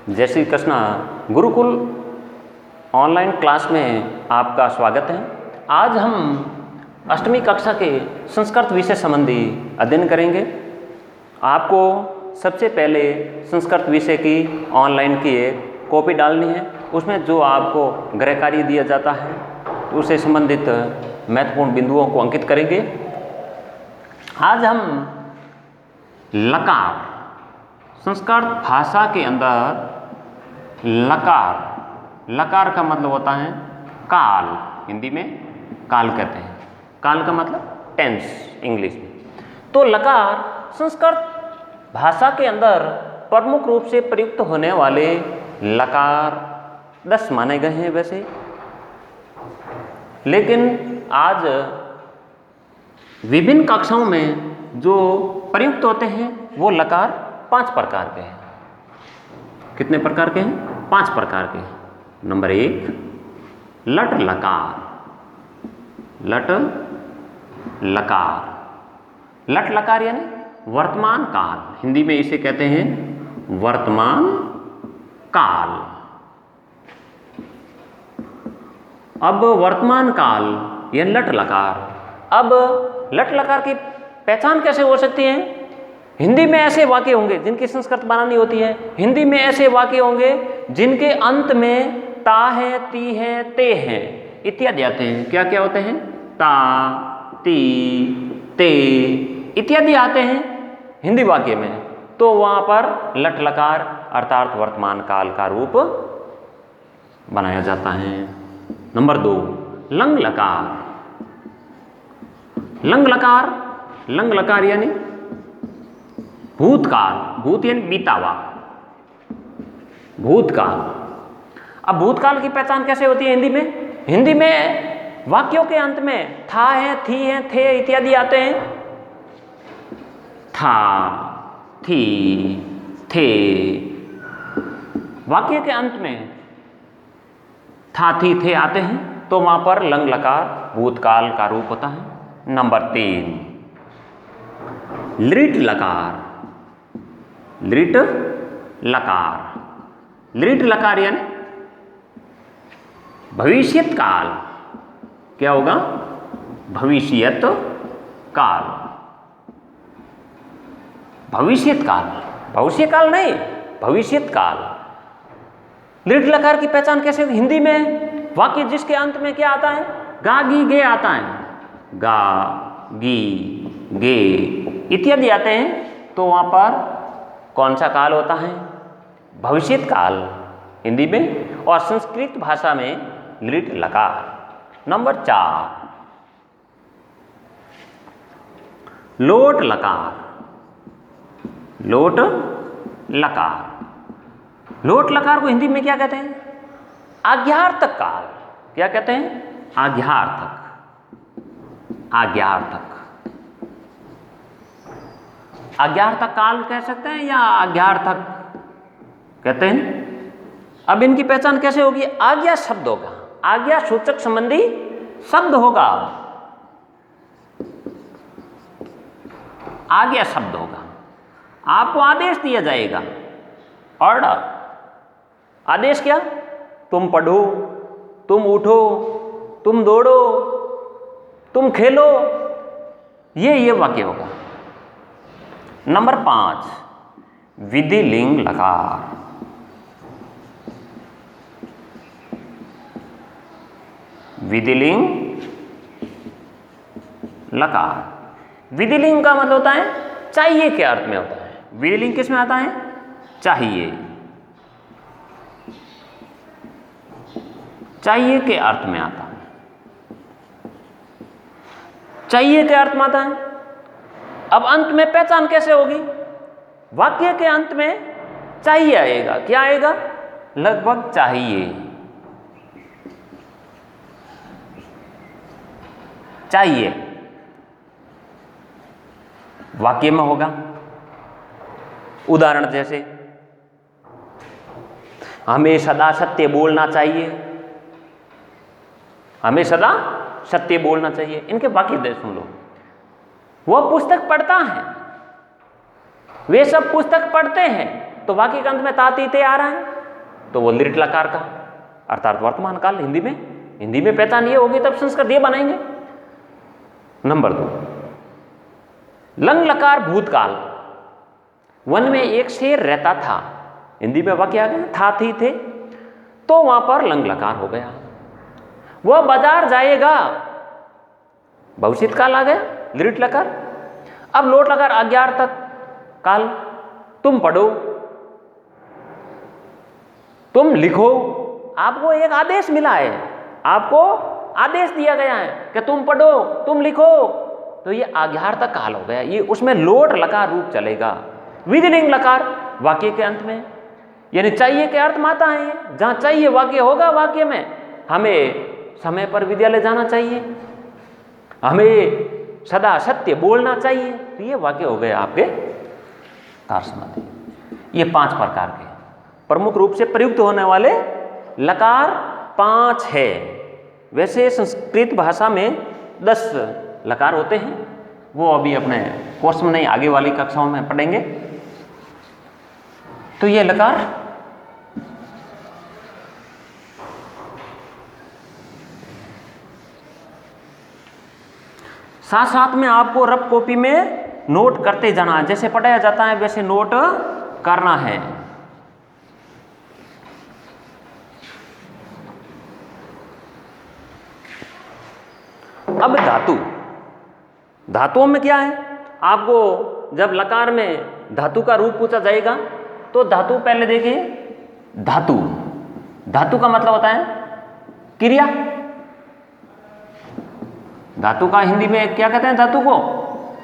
जय Shri Krishna. Gurukul online class में आपका स्वागत है। आज हम 8वीं कक्षा के संस्कृत विषय संबंधी अध्ययन करेंगे। आपको सबसे पहले संस्कृत विषय की ऑनलाइन की एक कॉपी डालनी है। उसमें जो आपको गृह कार्य दिया जाता है तो उससे संबंधित महत्वपूर्ण बिंदुओं को अंकित करेंगे। आज हम लकार, संस्कृत भाषा के अंदर लकार का मतलब होता है काल। हिंदी में काल कहते हैं। काल का मतलब टेंस इंग्लिश में। तो लकार संस्कृत भाषा के अंदर प्रमुख रूप से प्रयुक्त होने वाले लकार 10 माने गए हैं वैसे, लेकिन आज विभिन्न कक्षाओं में जो प्रयुक्त होते हैं वो लकार 5 प्रकार के हैं। कितने प्रकार के हैं? 5 प्रकार के हैं। नंबर 1 लट लकार। लट लकार यानी वर्तमान काल। हिंदी में इसे कहते हैं वर्तमान काल। अब वर्तमान काल यह लट लकार। अब लट लकार की पहचान कैसे हो सकती है? हिंदी में ऐसे वाक्य होंगे जिनकी संस्कृत बनानी होती है। हिंदी में ऐसे वाक्य होंगे जिनके अंत में ता है, ती है, ते हैं इत्यादि आते हैं। क्या क्या होते हैं? ता, ती, ते इत्यादि आते हैं हिंदी वाक्य में। तो वहाँ पर लट लकार अर्थात वर्तमान काल का रूप बनाया जाता है। नंबर 2 लंग लकार। लंग लकार यानी भूतकाल। भूत यानी बीता हुआ, भूतकाल। अब भूतकाल की पहचान कैसे होती है हिंदी में? हिंदी में वाक्यों के अंत में था है, थी है, थे इत्यादि आते हैं। था, थी, थे। वाक्य के अंत में था, थी, थे आते हैं तो वहां पर लंग लकार भूतकाल का रूप होता है। नंबर 3 लिट लकार। लिट लकार यानी भविष्यत काल। क्या होगा? भविष्यत काल। भविष्यत काल, भविष्य काल नहीं, भविष्यत काल। लिट लकार की पहचान कैसे होगी? हिंदी में वाक्य जिसके अंत में क्या आता है? गा, गी, गे आता है। गा, गी, गे इत्यादि आते हैं तो वहां पर कौन सा काल होता है? भविष्यत काल हिंदी में, और संस्कृत भाषा में लिट लकार। नंबर 4 लोट लकार। लोट लकार को हिंदी में क्या कहते हैं? आज्ञार्थक काल। क्या कहते हैं? आज्ञार्थक काल कह सकते हैं या आज्ञार्थक कहते हैं। अब इनकी पहचान कैसे होगी? आज्ञा शब्द होगा, आज्ञा सूचक संबंधी शब्द होगा। आज्ञा शब्द होगा, आपको आदेश दिया जाएगा। ऑर्डर, आदेश क्या? तुम पढ़ो, तुम उठो, तुम दौड़ो, तुम खेलो, ये वाक्य होगा। नंबर 5 विधिलिंग लकार। विधिलिंग लकार। विधिलिंग का मतलब होता है चाहिए के अर्थ में होता है। विधिलिंग किस में आता है? चाहिए, चाहिए के अर्थ में आता है। चाहिए के अर्थ में आता है। अब अंत में पहचान कैसे होगी? वाक्य के अंत में चाहिए आएगा। क्या आएगा? लगभग चाहिए, चाहिए वाक्य में होगा। उदाहरण जैसे हमें सदा सत्य बोलना चाहिए, हमें सदा सत्य बोलना चाहिए। इनके वाक्य सुन लो। वह पुस्तक पढ़ता है, वे सब पुस्तक पढ़ते हैं, तो वाक्य के अंत में तातीते आ रहा है। तो वो लिट लकार का अर्थात वर्तमान काल हिंदी में पहचान ये होगी तब संस्कृत ये बनाएंगे। नंबर 2, लंग लकार भूतकाल। वन में एक शेर रहता था, हिंदी में वाक्य आ गया था थी थे, तो वहां पर लंग लकार हो गया। वह बाजार जाएगा, भविष्य काल आ गया लिट लकार। अब लोट लकार अज्ञार्थक काल, तुम पढ़ो, तुम लिखो। आपको एक आदेश मिला है, आपको आदेश दिया गया है कि तुम पढ़ो, तुम लिखो, तो ये आज्ञार्थक काल हो गया। ये उसमें लोट लकार रूप चलेगा। विधिलिंग लकार वाक्य के अंत में, यानी चाहिए के अर्थ में आता है। ये जहां चाहिए वाक्य होगा, वाक्य में हमें समय पर विद्यालय जाना चाहिए, हमें सदा सत्य बोलना चाहिए, तो ये वाक्य हो गए आपके कारसमति। ये 5 प्रकार के प्रमुख रूप से प्रयुक्त होने वाले लकार 5 है। वैसे संस्कृत भाषा में 10 लकार होते हैं, वो अभी अपने कोर्स में नहीं, आगे वाली कक्षाओं में पढ़ेंगे। तो ये लकार साथ साथ में आपको रफ कॉपी में नोट करते जाना है, जैसे पढ़ाया जाता है वैसे नोट करना है। अब धातुओं में क्या है, आपको जब लकार में धातु का रूप पूछा जाएगा तो धातु पहले देखिए। धातु का मतलब होता है क्रिया। धातु का हिंदी में क्या कहते हैं? धातु को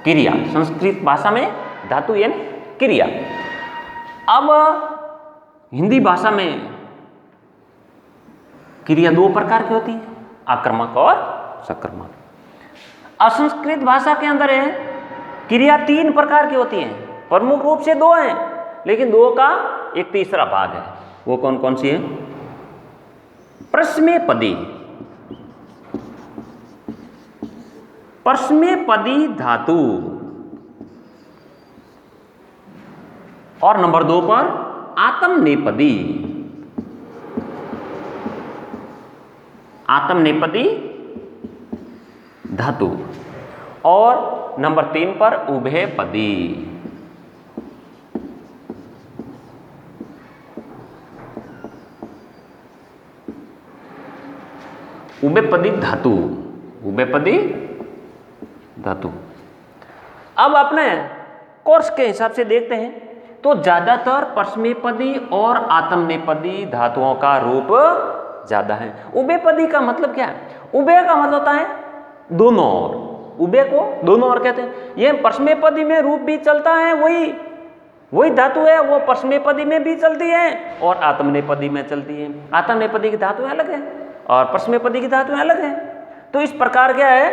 क्रिया। संस्कृत भाषा में धातु यानी क्रिया। अब हिंदी भाषा में क्रिया 2 प्रकार की होती है, आक्रमक और सक्रामक। असंस्कृत भाषा के अंदर है क्रिया 3 प्रकार की होती है, प्रमुख रूप से 2 हैं, लेकिन 2 का एक तीसरा भाग है। वो कौन कौन सी है? प्रश्मेपदी, परस्मैपदी धातु, और नंबर 2 पर आत्मनेपदी, आत्मनेपदी धातु, और नंबर 3 पर उभयपदी। उभयपदी धातु, उभयपदी धातु। अब अपने कोर्स के हिसाब से देखते हैं तो ज्यादातर परस्मैपदी और आत्मनेपदी धातुओं का रूप ज्यादा है। उभयपदी का मतलब क्या है? उभय का मतलब होता है दोनों ओर, उभय को दोनों ओर कहते हैं। यह परस्मैपदी में रूप भी चलता है, वही धातु है, वो परस्मैपदी में भी चलती है और आत्मनेपदी में चलती है। आत्मनेपदी की धातुएं अलग है और परस्मैपदी की धातुएं अलग है। तो इस प्रकार क्या है,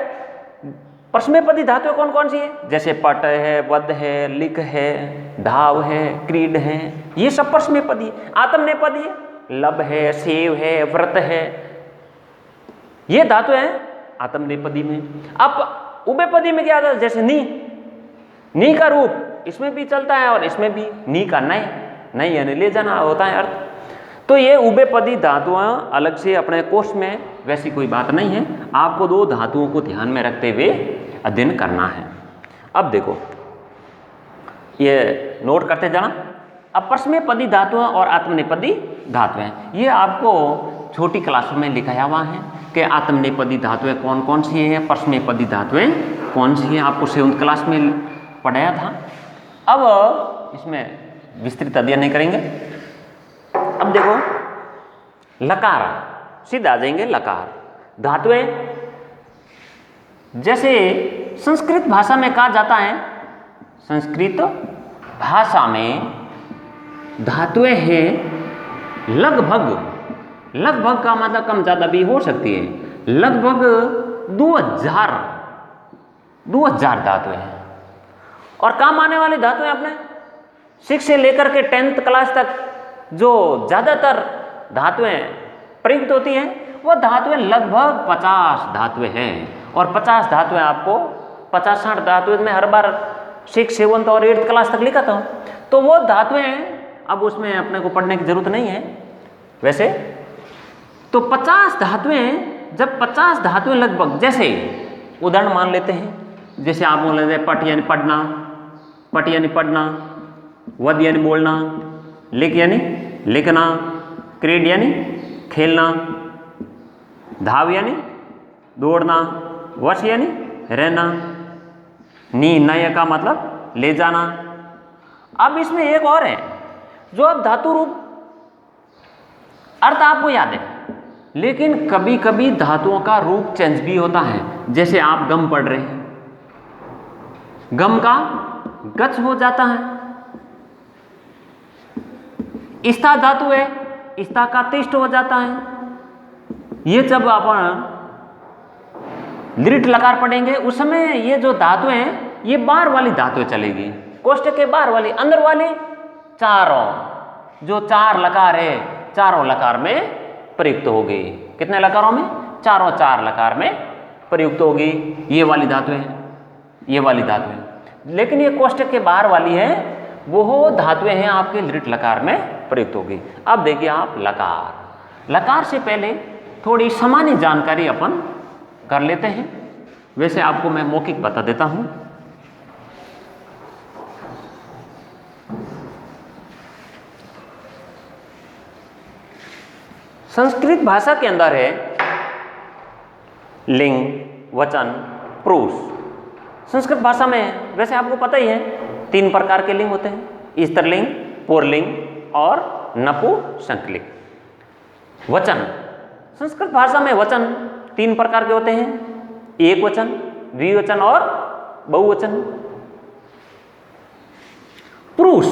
परस्मैपदी धातुएं कौन कौन सी है? जैसे पट है, वध है, लिख है, धाव है, क्रीड है, ये सब परस्मैपदी। आत्मनेपदी लब है, सेव है, व्रत है, ये धातुएं हैं आत्मनेपदी में। अब उभयपदी में क्या आता है? जैसे नी का रूप इसमें भी चलता है और इसमें भी। नी का नए यानी ले जाना होता है अर्थ। तो ये उभयपदी धातुआं अलग से अपने कोर्स में वैसी कोई बात नहीं है, आपको 2 धातुओं को ध्यान में रखते हुए अध्ययन करना है। अब देखो, ये नोट करते जाना। अब परस्मैपदी धातुएं और आत्मनेपदी धातुएं, ये आपको छोटी क्लासों में लिखाया हुआ है कि आत्मनेपदी धातुएं कौन कौन सी है, परस्मैपदी धातुएं कौन सी हैं, आपको 7th क्लास में पढ़ाया था। अब इसमें विस्तृत अध्ययन नहीं करेंगे। अब देखो, लकार, सीधा आ जाएंगे लकार। धातुएं जैसे संस्कृत भाषा में कहा जाता है, संस्कृत भाषा में धातुएं हैं लगभग का मतलब कम ज्यादा भी हो सकती है, लगभग 2000 धातुएं हैं। और काम आने वाली धातुएं अपने 6 से लेकर के 10th क्लास तक जो ज्यादातर धातुएं प्रयुक्त होती हैं, वो धातुएं लगभग 50 धातुएं हैं। और 50 धातुएं आपको 50-60 धातुएं में हर बार 6, 7th और 8th क्लास तक लिखा था। तो वो धातुएं अब उसमें अपने को पढ़ने की जरूरत नहीं है, वैसे तो 50 धातुएं, जब 50 धातुएं लगभग, जैसे उदाहरण मान लेते हैं, जैसे आप बोल रहे थे पठ यानी पढ़ना, पट यानी पढ़ना, वद यानी बोलना, लिख यानी लिखना, क्रीड यानी खेलना, धाव यानी दौड़ना, वश यानी रहना, नी नय का मतलब ले जाना। अब इसमें एक और है, जो अब धातु रूप अर्थ आपको याद है, लेकिन कभी कभी धातुओं का रूप चेंज भी होता है। जैसे आप गम पढ़ रहे हैं, गम का गच हो जाता है। स्था धातु है, स्था का तिष्ठ हो जाता है। ये जब अपन दृढ़ लकार पढ़ेंगे उस समय ये जो धातु हैं ये बाहर वाली धातुएं चलेगी, कोष्ठक के बाहर वाली, अंदर वाली चारों, जो चार लकार है चारों लकार में प्रयुक्त होगी। कितने लकारों में? चारों चार लकार में प्रयुक्त होगी। ये वाली धातुएं हैं, ये वाली धातुएं। लेकिन ये कोष्ठक के बाहर वाली है, वो धातुएं हैं आपके दृढ़ लकार में प्रयुक्त होगी। अब देखिए आप लकार, लकार से पहले थोड़ी सामान्य जानकारी अपन कर लेते हैं। वैसे आपको मैं मौखिक बता देता हूं। संस्कृत भाषा के अंदर है लिंग, वचन, पुरुष। संस्कृत भाषा में वैसे आपको पता ही है 3 प्रकार के लिंग होते हैं, स्त्रीलिंग, पुल्लिंग और नपुंसकलिंग। वचन, संस्कृत भाषा में वचन 3 प्रकार के होते हैं, एक वचन, द्विवचन और बहुवचन। पुरुष,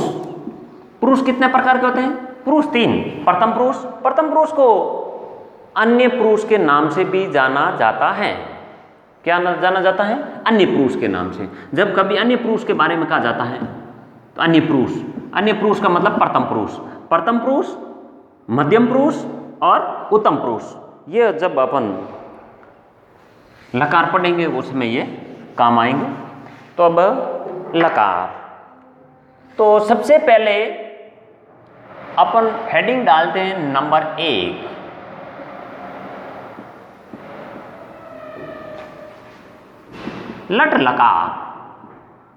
पुरुष कितने प्रकार के होते हैं? पुरुष 3। प्रथम पुरुष, प्रथम पुरुष को अन्य पुरुष के नाम से भी जाना जाता है। क्या जाना जाता है? अन्य पुरुष के नाम से। जब कभी अन्य पुरुष के बारे में कहा जाता है तो अन्य पुरुष, अन्य पुरुष का मतलब प्रथम पुरुष, प्रथम पुरुष, मध्यम पुरुष और उत्तम पुरुष। ये जब अपन लकार पढ़ेंगे उसमें ये काम आएंगे। तो अब लकार, तो सबसे पहले अपन हेडिंग डालते हैं नंबर 1। लट लकार।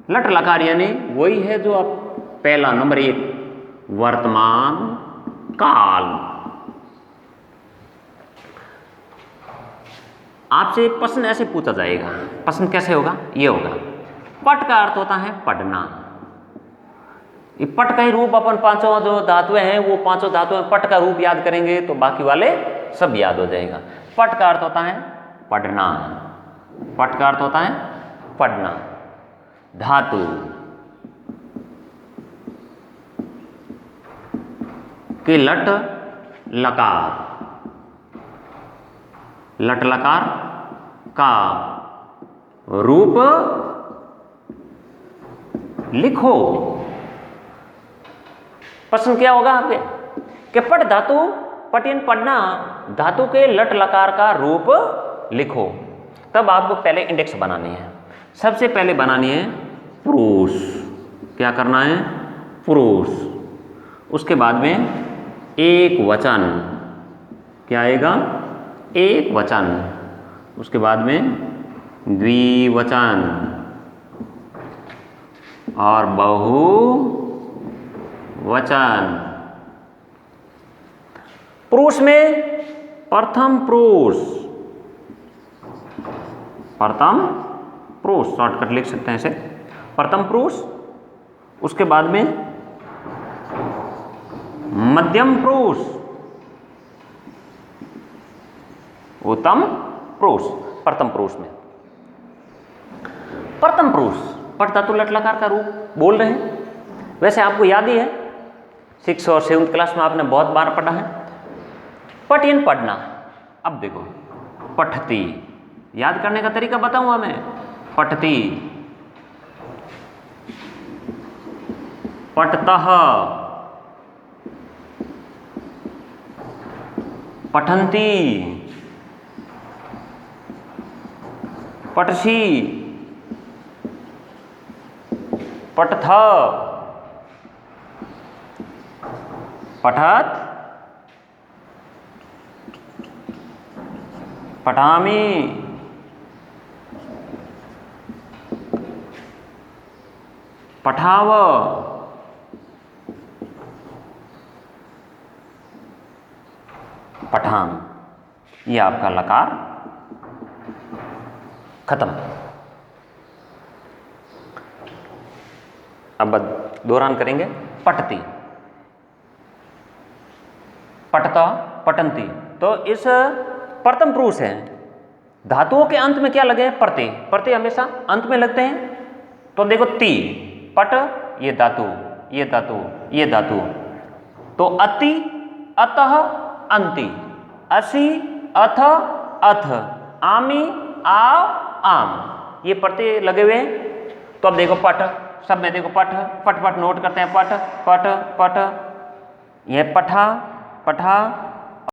लट लकार यानी वही है जो आप पहला नंबर 1 वर्तमान काल। आपसे प्रश्न ऐसे पूछा जाएगा, प्रश्न कैसे होगा? ये होगा, पट का अर्थ होता है पढ़ना। ये पट का ही रूप अपन 5 जो धातुएं हैं वो 5 धातुएं पट का रूप याद करेंगे तो बाकी वाले सब याद हो जाएगा। पट का अर्थ होता है पढ़ना, पट का अर्थ होता है पढ़ना। धातु, कि लट लकार, लट लकार का रूप लिखो। प्रश्न क्या होगा आपके कि पट धातु, पटिन पढ़ना धातु के लट लकार का रूप लिखो। तब आपको पहले इंडेक्स बनानी है। सबसे पहले बनानी है पुरुष। क्या करना है? पुरुष। उसके बाद में एक वचन, क्या आएगा? एक वचन। उसके बाद में द्विवचन और बहुवचन। पुरुष में प्रथम पुरुष, प्रथम पुरुष शॉर्टकट लिख सकते हैं इसे, प्रथम पुरुष। उसके बाद में मध्यम पुरुष, उत्तम पुरुष। प्रथम पुरुष में प्रथम पुरुष पट धातु लट लकार का रूप बोल रहे हैं। वैसे आपको याद ही है 6th और 7th क्लास में आपने बहुत बार पढ़ा है। पटिन पढ़ना। अब देखो, पठती, याद करने का तरीका बताऊंगा मैं। पठती, पठतः, पठन्ति, पठसि, पठथ, पठत, पठामी, पठाव, पठान। ये आपका लकार खत्म। अब दौरान करेंगे पटती, पटता, पटंती। तो इस प्रथम पुरुष है, धातुओं के अंत में क्या लगे हैं? प्रत्यय। प्रत्यय हमेशा अंत में लगते हैं। तो देखो ती, पट, ये धातु, ये धातु, ये धातु। तो अति, अतः, अंति, असि, अथ, अथ, आमी, आव, आम, ये प्रत्यय लगे हुए हैं। तो अब देखो पट, सब में देखो पट, पट पट नोट करते हैं, पट पट पट, यह पठा, पठा,